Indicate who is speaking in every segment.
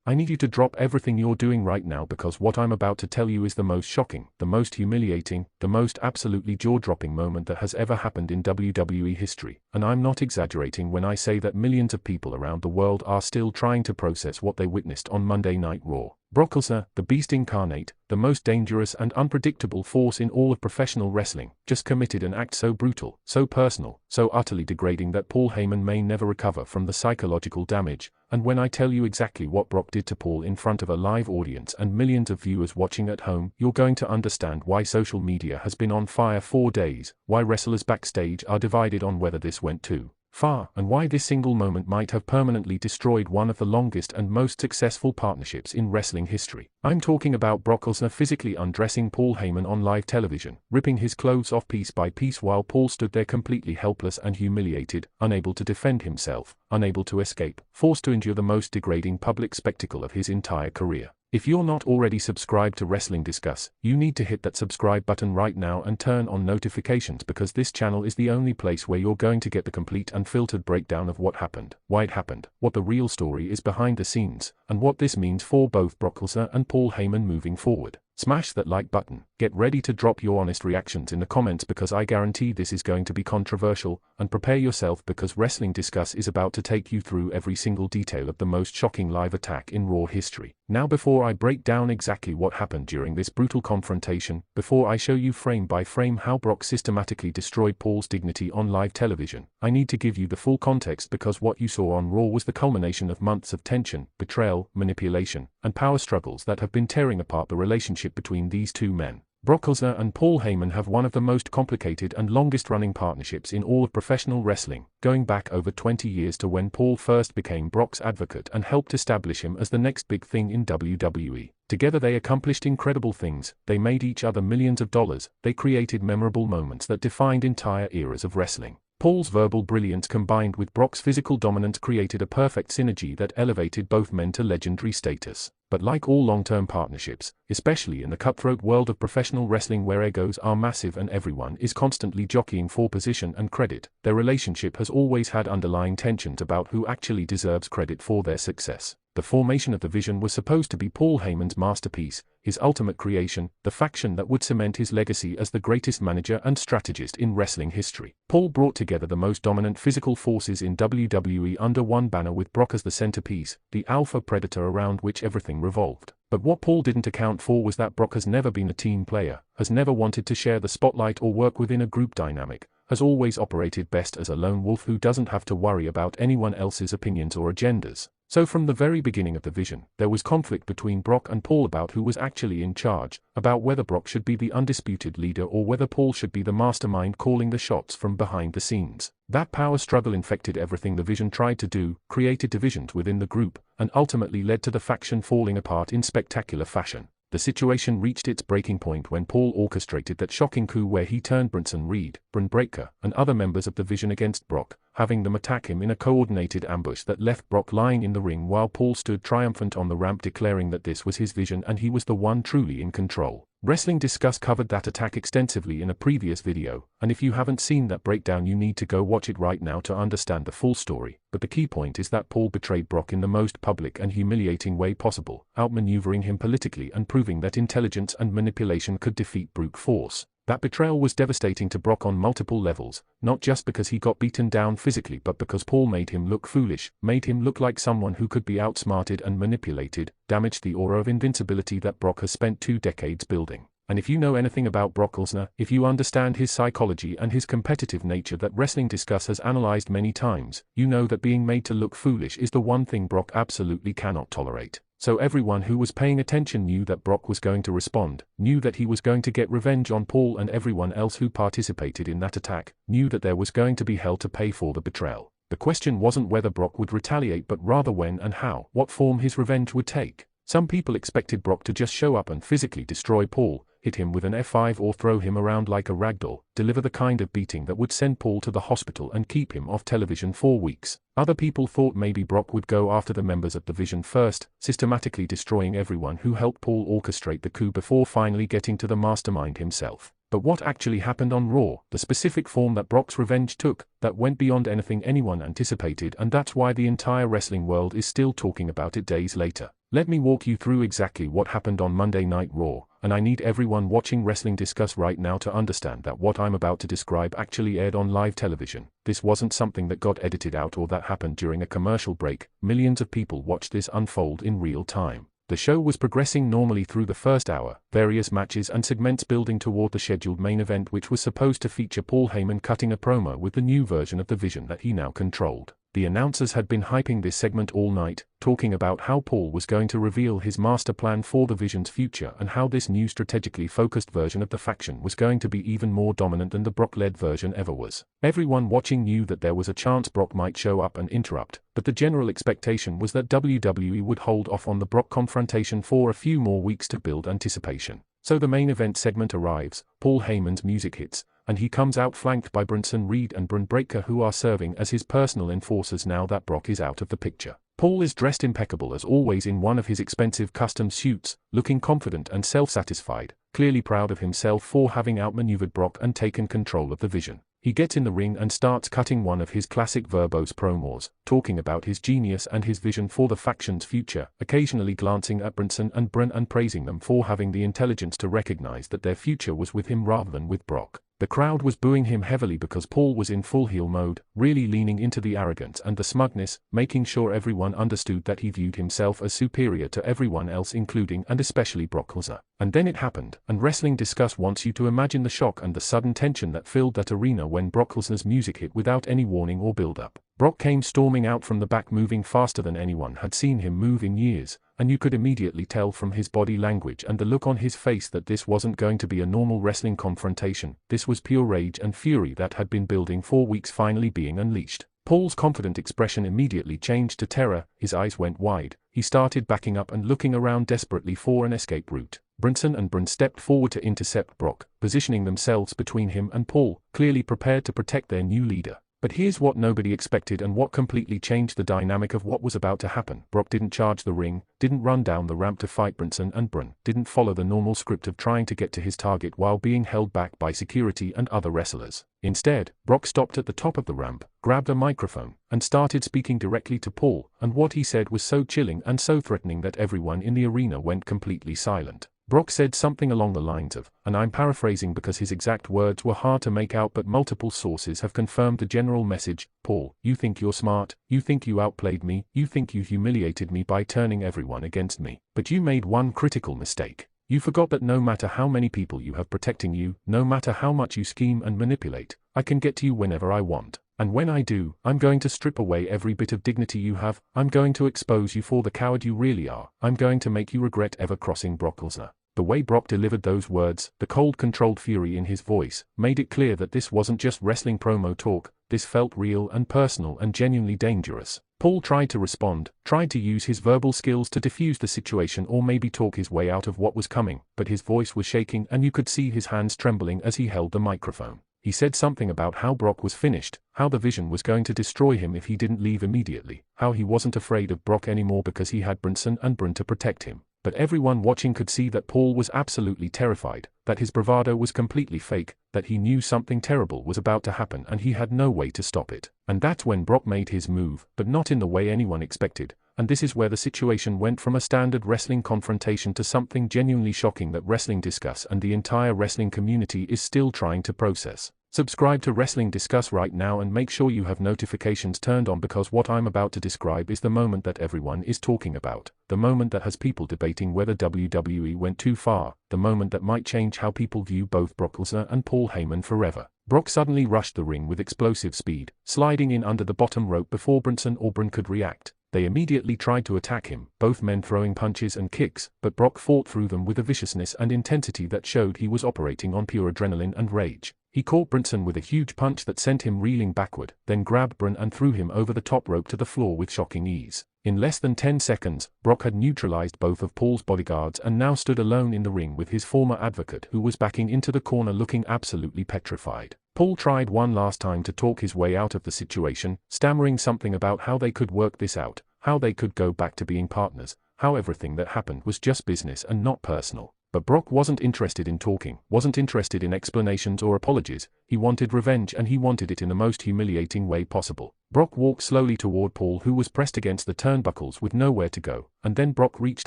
Speaker 1: I need you to drop everything you're doing right now because what I'm about to tell you is the most shocking, the most humiliating, the most absolutely jaw-dropping moment that has ever happened in WWE history. And I'm not exaggerating when I say that millions of people around the world are still trying to process what they witnessed on Monday Night Raw. Brock Lesnar, the Beast incarnate, the most dangerous and unpredictable force in all of professional wrestling, just committed an act so brutal, so personal, so utterly degrading that Paul Heyman may never recover from the psychological damage. And when I tell you exactly what Brock did to Paul in front of a live audience and millions of viewers watching at home, you're going to understand why social media has been on fire for days, why wrestlers backstage are divided on whether this went too far, and why this single moment might have permanently destroyed one of the longest and most successful partnerships in wrestling history. I'm talking about Brock Lesnar physically undressing Paul Heyman on live television, ripping his clothes off piece by piece while Paul stood there completely helpless and humiliated, unable to defend himself, unable to escape, forced to endure the most degrading public spectacle of his entire career. If you're not already subscribed to Wrestling Discuss, you need to hit that subscribe button right now and turn on notifications because this channel is the only place where you're going to get the complete unfiltered breakdown of what happened, why it happened, what the real story is behind the scenes, and what this means for both Brock Lesnar and Paul Heyman moving forward. Smash that like button, get ready to drop your honest reactions in the comments because I guarantee this is going to be controversial, and prepare yourself because Wrestling Discuss is about to take you through every single detail of the most shocking live attack in Raw history. Now before I break down exactly what happened during this brutal confrontation, before I show you frame by frame how Brock systematically destroyed Paul's dignity on live television, I need to give you the full context because what you saw on Raw was the culmination of months of tension, betrayal, manipulation, and power struggles that have been tearing apart the relationship between these two men. Brock Lesnar and Paul Heyman have one of the most complicated and longest-running partnerships in all of professional wrestling, going back over 20 years to when Paul first became Brock's advocate and helped establish him as the next big thing in WWE. Together they accomplished incredible things, they made each other millions of dollars, they created memorable moments that defined entire eras of wrestling. Paul's verbal brilliance combined with Brock's physical dominance created a perfect synergy that elevated both men to legendary status. But like all long-term partnerships, especially in the cutthroat world of professional wrestling where egos are massive and everyone is constantly jockeying for position and credit, their relationship has always had underlying tensions about who actually deserves credit for their success. The formation of the Vision was supposed to be Paul Heyman's masterpiece, his ultimate creation, the faction that would cement his legacy as the greatest manager and strategist in wrestling history. Paul brought together the most dominant physical forces in WWE under one banner with Brock as the centerpiece, the alpha predator around which everything revolved. But what Paul didn't account for was that Brock has never been a team player, has never wanted to share the spotlight or work within a group dynamic, has always operated best as a lone wolf who doesn't have to worry about anyone else's opinions or agendas. So from the very beginning of the Vision, there was conflict between Brock and Paul about who was actually in charge, about whether Brock should be the undisputed leader or whether Paul should be the mastermind calling the shots from behind the scenes. That power struggle infected everything the Vision tried to do, created divisions within the group, and ultimately led to the faction falling apart in spectacular fashion. The situation reached its breaking point when Paul orchestrated that shocking coup where he turned Bronson Reed, Bron Breakker, and other members of the Vision against Brock, having them attack him in a coordinated ambush that left Brock lying in the ring while Paul stood triumphant on the ramp declaring that this was his vision and he was the one truly in control. Wrestling Discuss covered that attack extensively in a previous video, and if you haven't seen that breakdown you need to go watch it right now to understand the full story. But the key point is that Paul betrayed Brock in the most public and humiliating way possible, outmaneuvering him politically and proving that intelligence and manipulation could defeat brute force. That betrayal was devastating to Brock on multiple levels, not just because he got beaten down physically but because Paul made him look foolish, made him look like someone who could be outsmarted and manipulated, damaged the aura of invincibility that Brock has spent 2 decades building. And if you know anything about Brock Lesnar, if you understand his psychology and his competitive nature that Wrestling Discuss has analyzed many times, you know that being made to look foolish is the one thing Brock absolutely cannot tolerate. So everyone who was paying attention knew that Brock was going to respond, knew that he was going to get revenge on Paul and everyone else who participated in that attack, knew that there was going to be hell to pay for the betrayal. The question wasn't whether Brock would retaliate but rather when and how, what form his revenge would take. Some people expected Brock to just show up and physically destroy Paul, hit him with an F5 or throw him around like a ragdoll, deliver the kind of beating that would send Paul to the hospital and keep him off television for weeks. Other people thought maybe Brock would go after the members of the Vision first, systematically destroying everyone who helped Paul orchestrate the coup before finally getting to the mastermind himself. But what actually happened on Raw, the specific form that Brock's revenge took, that went beyond anything anyone anticipated, and that's why the entire wrestling world is still talking about it days later. Let me walk you through exactly what happened on Monday Night Raw, and I need everyone watching Wrestling Discuss right now to understand that what I'm about to describe actually aired on live television. This wasn't something that got edited out or that happened during a commercial break. Millions of people watched this unfold in real time. The show was progressing normally through the first hour, various matches and segments building toward the scheduled main event, which was supposed to feature Paul Heyman cutting a promo with the new version of the Vision that he now controlled. The announcers had been hyping this segment all night, talking about how Paul was going to reveal his master plan for the Vision's future and how this new strategically focused version of the faction was going to be even more dominant than the Brock-led version ever was. Everyone watching knew that there was a chance Brock might show up and interrupt, but the general expectation was that WWE would hold off on the Brock confrontation for a few more weeks to build anticipation. So the main event segment arrives, Paul Heyman's music hits, and he comes out flanked by Bronson Reed and Braun Breaker, who are serving as his personal enforcers now that Brock is out of the picture. Paul is dressed impeccable as always in one of his expensive custom suits, looking confident and self-satisfied, clearly proud of himself for having outmaneuvered Brock and taken control of the Vision. He gets in the ring and starts cutting one of his classic verbose promos, talking about his genius and his vision for the faction's future, occasionally glancing at Bronson and Braun and praising them for having the intelligence to recognize that their future was with him rather than with Brock. The crowd was booing him heavily because Paul was in full heel mode, really leaning into the arrogance and the smugness, making sure everyone understood that he viewed himself as superior to everyone else, including and especially Brock Lesnar. And then it happened, and Wrestling Discuss wants you to imagine the shock and the sudden tension that filled that arena when Brock Lesnar's music hit without any warning or build-up. Brock came storming out from the back, moving faster than anyone had seen him move in years, and you could immediately tell from his body language and the look on his face that this wasn't going to be a normal wrestling confrontation. This was pure rage and fury that had been building for weeks finally being unleashed. Paul's confident expression immediately changed to terror, his eyes went wide, he started backing up and looking around desperately for an escape route. Bronson and Braun stepped forward to intercept Brock, positioning themselves between him and Paul, clearly prepared to protect their new leader. But here's what nobody expected and what completely changed the dynamic of what was about to happen. Brock didn't charge the ring, didn't run down the ramp to fight Bronson and Braun, didn't follow the normal script of trying to get to his target while being held back by security and other wrestlers. Instead, Brock stopped at the top of the ramp, grabbed a microphone, and started speaking directly to Paul, and what he said was so chilling and so threatening that everyone in the arena went completely silent. Brock said something along the lines of, and I'm paraphrasing because his exact words were hard to make out, but multiple sources have confirmed the general message: Paul, you think you're smart, you think you outplayed me, you think you humiliated me by turning everyone against me, but you made one critical mistake. You forgot that no matter how many people you have protecting you, no matter how much you scheme and manipulate, I can get to you whenever I want. And when I do, I'm going to strip away every bit of dignity you have, I'm going to expose you for the coward you really are, I'm going to make you regret ever crossing Brock Lesnar. The way Brock delivered those words, the cold controlled fury in his voice, made it clear that this wasn't just wrestling promo talk, this felt real and personal and genuinely dangerous. Paul tried to respond, tried to use his verbal skills to defuse the situation or maybe talk his way out of what was coming, but his voice was shaking and you could see his hands trembling as he held the microphone. He said something about how Brock was finished, how the Vision was going to destroy him if he didn't leave immediately, how he wasn't afraid of Brock anymore because he had Bronson and Braun to protect him. But everyone watching could see that Paul was absolutely terrified, that his bravado was completely fake, that he knew something terrible was about to happen and he had no way to stop it. And that's when Brock made his move, but not in the way anyone expected, and this is where the situation went from a standard wrestling confrontation to something genuinely shocking that Wrestling Discuss and the entire wrestling community is still trying to process. Subscribe to Wrestling Discuss right now and make sure you have notifications turned on, because what I'm about to describe is the moment that everyone is talking about, the moment that has people debating whether WWE went too far, the moment that might change how people view both Brock Lesnar and Paul Heyman forever. Brock suddenly rushed the ring with explosive speed, sliding in under the bottom rope before Bronson or Braun could react. They immediately tried to attack him, both men throwing punches and kicks, but Brock fought through them with a viciousness and intensity that showed he was operating on pure adrenaline and rage. He caught Bronson with a huge punch that sent him reeling backward, then grabbed Braun and threw him over the top rope to the floor with shocking ease. In less than 10 seconds, Brock had neutralized both of Paul's bodyguards and now stood alone in the ring with his former advocate, who was backing into the corner looking absolutely petrified. Paul tried one last time to talk his way out of the situation, stammering something about how they could work this out, how they could go back to being partners, how everything that happened was just business and not personal. But Brock wasn't interested in talking, wasn't interested in explanations or apologies. He wanted revenge, and he wanted it in the most humiliating way possible. Brock walked slowly toward Paul, who was pressed against the turnbuckles with nowhere to go, and then Brock reached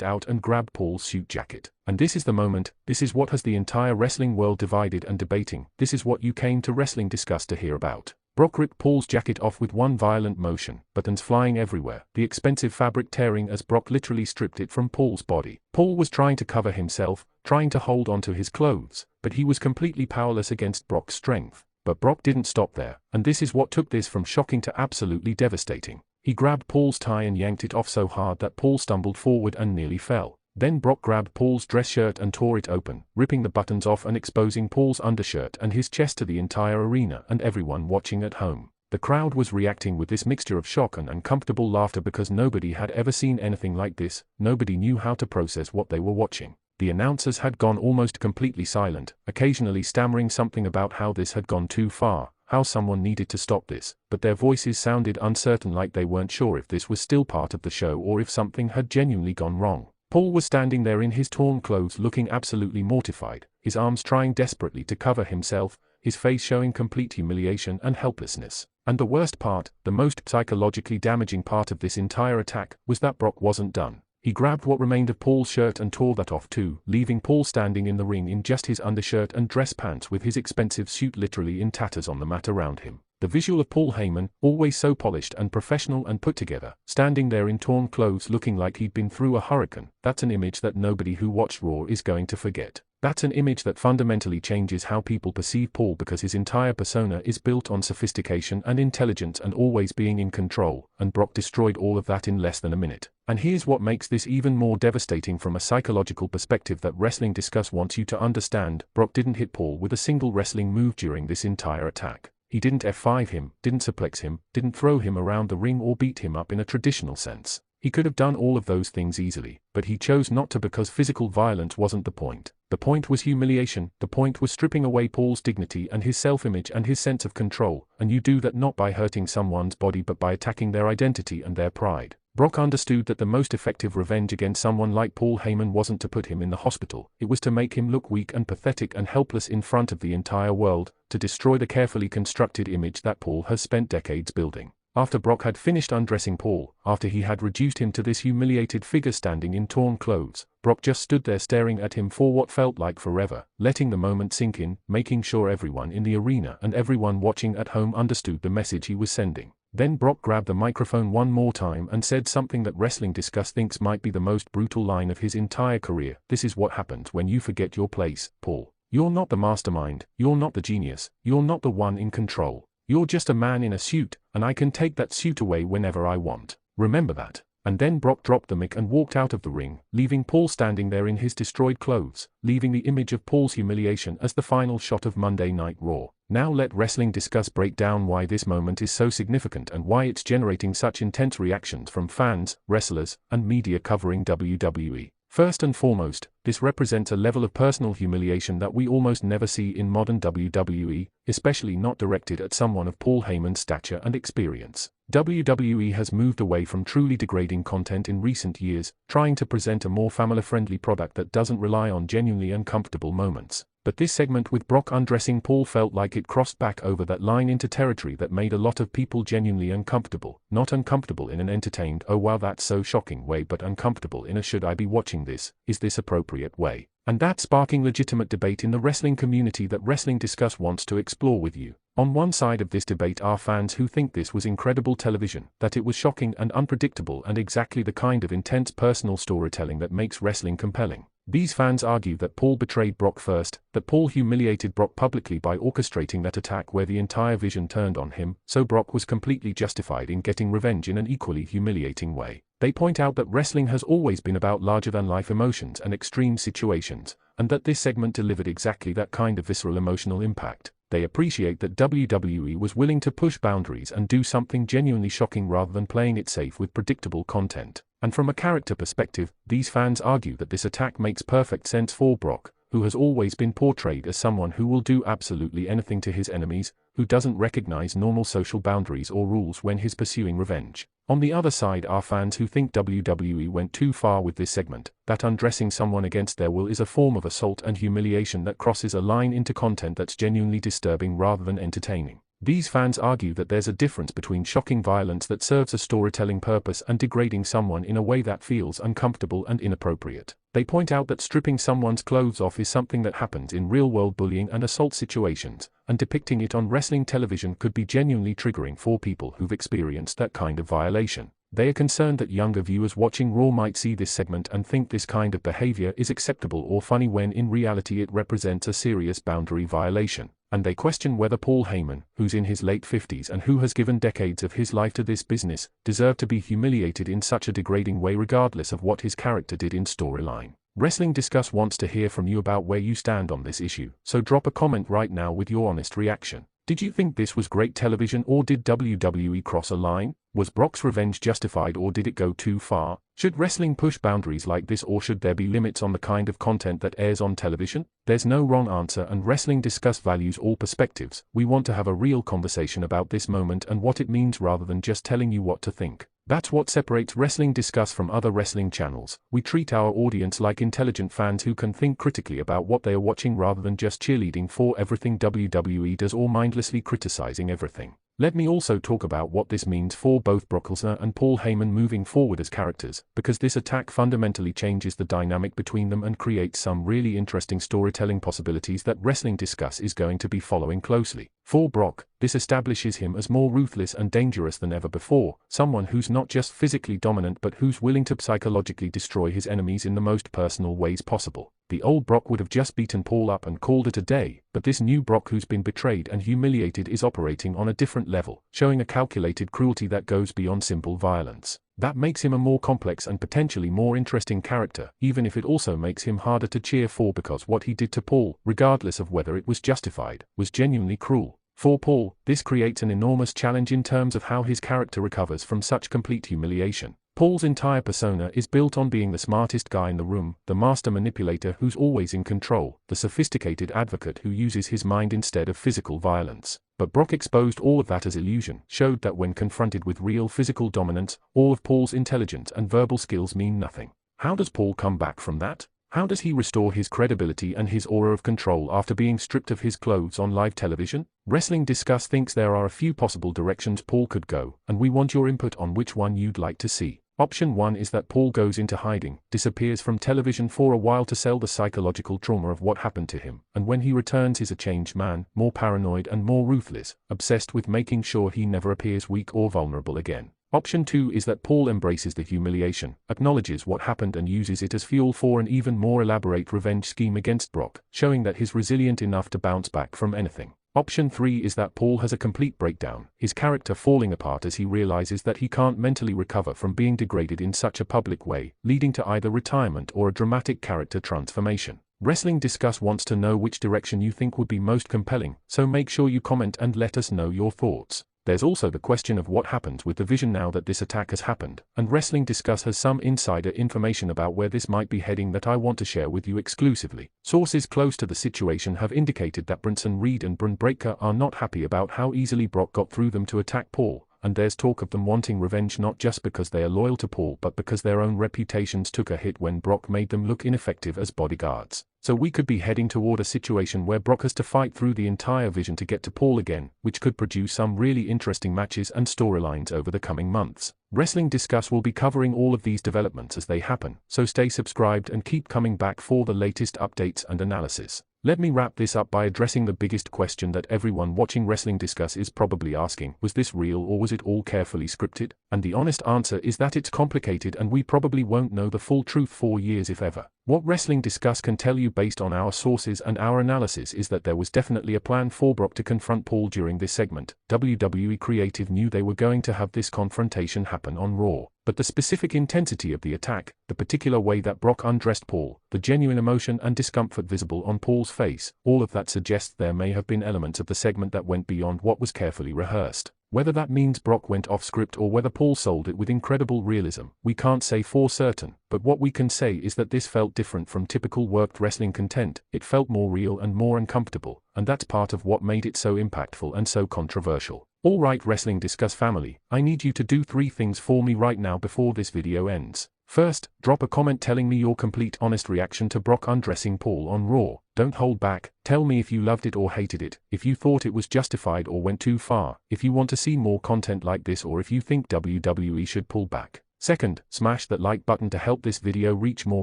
Speaker 1: out and grabbed Paul's suit jacket. And this is the moment, this is what has the entire wrestling world divided and debating, this is what you came to Wrestling Discuss to hear about. Brock ripped Paul's jacket off with one violent motion, buttons flying everywhere, the expensive fabric tearing as Brock literally stripped it from Paul's body. Paul was trying to cover himself, trying to hold onto his clothes, but he was completely powerless against Brock's strength. But Brock didn't stop there, and this is what took this from shocking to absolutely devastating. He grabbed Paul's tie and yanked it off so hard that Paul stumbled forward and nearly fell. Then Brock grabbed Paul's dress shirt and tore it open, ripping the buttons off and exposing Paul's undershirt and his chest to the entire arena and everyone watching at home. The crowd was reacting with this mixture of shock and uncomfortable laughter because nobody had ever seen anything like this, nobody knew how to process what they were watching. The announcers had gone almost completely silent, occasionally stammering something about how this had gone too far, how someone needed to stop this, but their voices sounded uncertain, like they weren't sure if this was still part of the show or if something had genuinely gone wrong. Paul was standing there in his torn clothes looking absolutely mortified, his arms trying desperately to cover himself, his face showing complete humiliation and helplessness. And the worst part, the most psychologically damaging part of this entire attack, was that Brock wasn't done. He grabbed what remained of Paul's shirt and tore that off too, leaving Paul standing in the ring in just his undershirt and dress pants with his expensive suit literally in tatters on the mat around him. The visual of Paul Heyman, always so polished and professional and put together, standing there in torn clothes looking like he'd been through a hurricane, that's an image that nobody who watched Raw is going to forget. That's an image that fundamentally changes how people perceive Paul, because his entire persona is built on sophistication and intelligence and always being in control, and Brock destroyed all of that in less than a minute. And here's what makes this even more devastating from a psychological perspective that Wrestling Discuss wants you to understand. Brock didn't hit Paul with a single wrestling move during this entire attack. He didn't F5 him, didn't suplex him, didn't throw him around the ring or beat him up in a traditional sense. He could have done all of those things easily, but he chose not to because physical violence wasn't the point. The point was humiliation, the point was stripping away Paul's dignity and his self-image and his sense of control, and you do that not by hurting someone's body but by attacking their identity and their pride. Brock understood that the most effective revenge against someone like Paul Heyman wasn't to put him in the hospital, it was to make him look weak and pathetic and helpless in front of the entire world, to destroy the carefully constructed image that Paul has spent decades building. After Brock had finished undressing Paul, after he had reduced him to this humiliated figure standing in torn clothes, Brock just stood there staring at him for what felt like forever, letting the moment sink in, making sure everyone in the arena and everyone watching at home understood the message he was sending. Then Brock grabbed the microphone one more time and said something that Wrestling Discuss thinks might be the most brutal line of his entire career. This is what happens when you forget your place, Paul. You're not the mastermind, you're not the genius, you're not the one in control. You're just a man in a suit, and I can take that suit away whenever I want. Remember that. And then Brock dropped the mic and walked out of the ring, leaving Paul standing there in his destroyed clothes, leaving the image of Paul's humiliation as the final shot of Monday Night Raw. Now let Wrestling Discuss break down why this moment is so significant and why it's generating such intense reactions from fans, wrestlers, and media covering WWE. First and foremost, this represents a level of personal humiliation that we almost never see in modern WWE, especially not directed at someone of Paul Heyman's stature and experience. WWE has moved away from truly degrading content in recent years, trying to present a more family-friendly product that doesn't rely on genuinely uncomfortable moments. But this segment with Brock undressing Paul felt like it crossed back over that line into territory that made a lot of people genuinely uncomfortable. Not uncomfortable in an entertained, oh wow that's so shocking way, but uncomfortable in a should I be watching this, is this appropriate way. And that's sparking legitimate debate in the wrestling community that Wrestling Discuss wants to explore with you. On one side of this debate are fans who think this was incredible television, that it was shocking and unpredictable and exactly the kind of intense personal storytelling that makes wrestling compelling. These fans argue that Paul betrayed Brock first, that Paul humiliated Brock publicly by orchestrating that attack where the entire vision turned on him, so Brock was completely justified in getting revenge in an equally humiliating way. They point out that wrestling has always been about larger-than-life emotions and extreme situations, and that this segment delivered exactly that kind of visceral emotional impact. They appreciate that WWE was willing to push boundaries and do something genuinely shocking rather than playing it safe with predictable content. And from a character perspective, these fans argue that this attack makes perfect sense for Brock, who has always been portrayed as someone who will do absolutely anything to his enemies, who doesn't recognize normal social boundaries or rules when he's pursuing revenge. On the other side are fans who think WWE went too far with this segment, that undressing someone against their will is a form of assault and humiliation that crosses a line into content that's genuinely disturbing rather than entertaining. These fans argue that there's a difference between shocking violence that serves a storytelling purpose and degrading someone in a way that feels uncomfortable and inappropriate. They point out that stripping someone's clothes off is something that happens in real-world bullying and assault situations, and depicting it on wrestling television could be genuinely triggering for people who've experienced that kind of violation. They are concerned that younger viewers watching Raw might see this segment and think this kind of behavior is acceptable or funny when in reality it represents a serious boundary violation. And they question whether Paul Heyman, who's in his late 50s and who has given decades of his life to this business, deserved to be humiliated in such a degrading way regardless of what his character did in storyline. Wrestling Discuss wants to hear from you about where you stand on this issue, so drop a comment right now with your honest reaction. Did you think this was great television or did WWE cross a line? Was Brock's revenge justified or did it go too far? Should wrestling push boundaries like this or should there be limits on the kind of content that airs on television? There's no wrong answer and Wrestling Discuss values all perspectives. We want to have a real conversation about this moment and what it means rather than just telling you what to think. That's what separates Wrestling Discuss from other wrestling channels. We treat our audience like intelligent fans who can think critically about what they are watching rather than just cheerleading for everything WWE does or mindlessly criticizing everything. Let me also talk about what this means for both Brock Lesnar and Paul Heyman moving forward as characters, because this attack fundamentally changes the dynamic between them and creates some really interesting storytelling possibilities that Wrestling Discuss is going to be following closely. For Brock, this establishes him as more ruthless and dangerous than ever before, someone who's not just physically dominant but who's willing to psychologically destroy his enemies in the most personal ways possible. The old Brock would have just beaten Paul up and called it a day, but this new Brock who's been betrayed and humiliated is operating on a different level, showing a calculated cruelty that goes beyond simple violence. That makes him a more complex and potentially more interesting character, even if it also makes him harder to cheer for because what he did to Paul, regardless of whether it was justified, was genuinely cruel. For Paul, this creates an enormous challenge in terms of how his character recovers from such complete humiliation. Paul's entire persona is built on being the smartest guy in the room, the master manipulator who's always in control, the sophisticated advocate who uses his mind instead of physical violence. But Brock exposed all of that as illusion, showed that when confronted with real physical dominance, all of Paul's intelligence and verbal skills mean nothing. How does Paul come back from that? How does he restore his credibility and his aura of control after being stripped of his clothes on live television? Wrestling Discuss thinks there are a few possible directions Paul could go, and we want your input on which one you'd like to see. Option 1 is that Paul goes into hiding, disappears from television for a while to sell the psychological trauma of what happened to him, and when he returns is a changed man, more paranoid and more ruthless, obsessed with making sure he never appears weak or vulnerable again. Option 2 is that Paul embraces the humiliation, acknowledges what happened and uses it as fuel for an even more elaborate revenge scheme against Brock, showing that he's resilient enough to bounce back from anything. Option 3 is that Paul has a complete breakdown, his character falling apart as he realizes that he can't mentally recover from being degraded in such a public way, leading to either retirement or a dramatic character transformation. Wrestling Discuss wants to know which direction you think would be most compelling, so make sure you comment and let us know your thoughts. There's also the question of what happens with the Vision now that this attack has happened, and Wrestling Discuss has some insider information about where this might be heading that I want to share with you exclusively. Sources close to the situation have indicated that Bronson Reed and Braun Breaker are not happy about how easily Brock got through them to attack Paul, and there's talk of them wanting revenge not just because they are loyal to Paul but because their own reputations took a hit when Brock made them look ineffective as bodyguards. So we could be heading toward a situation where Brock has to fight through the entire Vision to get to Paul again, which could produce some really interesting matches and storylines over the coming months. Wrestling Discuss will be covering all of these developments as they happen, so stay subscribed and keep coming back for the latest updates and analysis. Let me wrap this up by addressing the biggest question that everyone watching Wrestling Discuss is probably asking: was this real or was it all carefully scripted? And the honest answer is that it's complicated and we probably won't know the full truth for years if ever. What Wrestling Discuss can tell you based on our sources and our analysis is that there was definitely a plan for Brock to confront Paul during this segment. WWE Creative knew they were going to have this confrontation happen on Raw. But the specific intensity of the attack, the particular way that Brock undressed Paul, the genuine emotion and discomfort visible on Paul's face, all of that suggests there may have been elements of the segment that went beyond what was carefully rehearsed. Whether that means Brock went off script or whether Paul sold it with incredible realism, we can't say for certain, but what we can say is that this felt different from typical worked wrestling content. It felt more real and more uncomfortable, and that's part of what made it so impactful and so controversial. Alright Wrestling Discuss family, I need you to do 3 things for me right now before this video ends. First, drop a comment telling me your complete honest reaction to Brock undressing Paul on Raw. Don't hold back, tell me if you loved it or hated it, if you thought it was justified or went too far, if you want to see more content like this or if you think WWE should pull back. Second, smash that like button to help this video reach more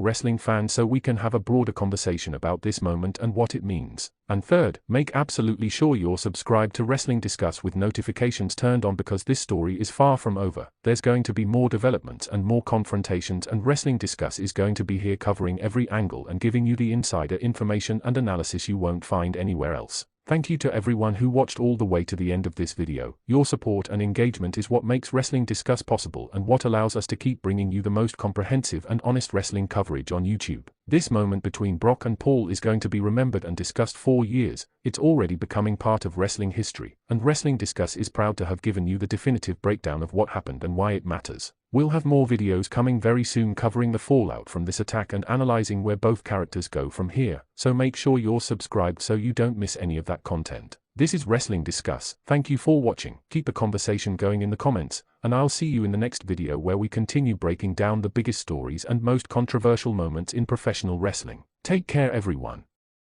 Speaker 1: wrestling fans so we can have a broader conversation about this moment and what it means. And third, make absolutely sure you're subscribed to Wrestling Discuss with notifications turned on because this story is far from over. There's going to be more developments and more confrontations, and Wrestling Discuss is going to be here covering every angle and giving you the insider information and analysis you won't find anywhere else. Thank you to everyone who watched all the way to the end of this video. Your support and engagement is what makes Wrestling Discuss possible and what allows us to keep bringing you the most comprehensive and honest wrestling coverage on YouTube. This moment between Brock and Paul is going to be remembered and discussed for years. It's already becoming part of wrestling history, and Wrestling Discuss is proud to have given you the definitive breakdown of what happened and why it matters. We'll have more videos coming very soon covering the fallout from this attack and analyzing where both characters go from here, so make sure you're subscribed so you don't miss any of that content. This is Wrestling Discuss. Thank you for watching. Keep the conversation going in the comments, and I'll see you in the next video where we continue breaking down the biggest stories and most controversial moments in professional wrestling. Take care everyone.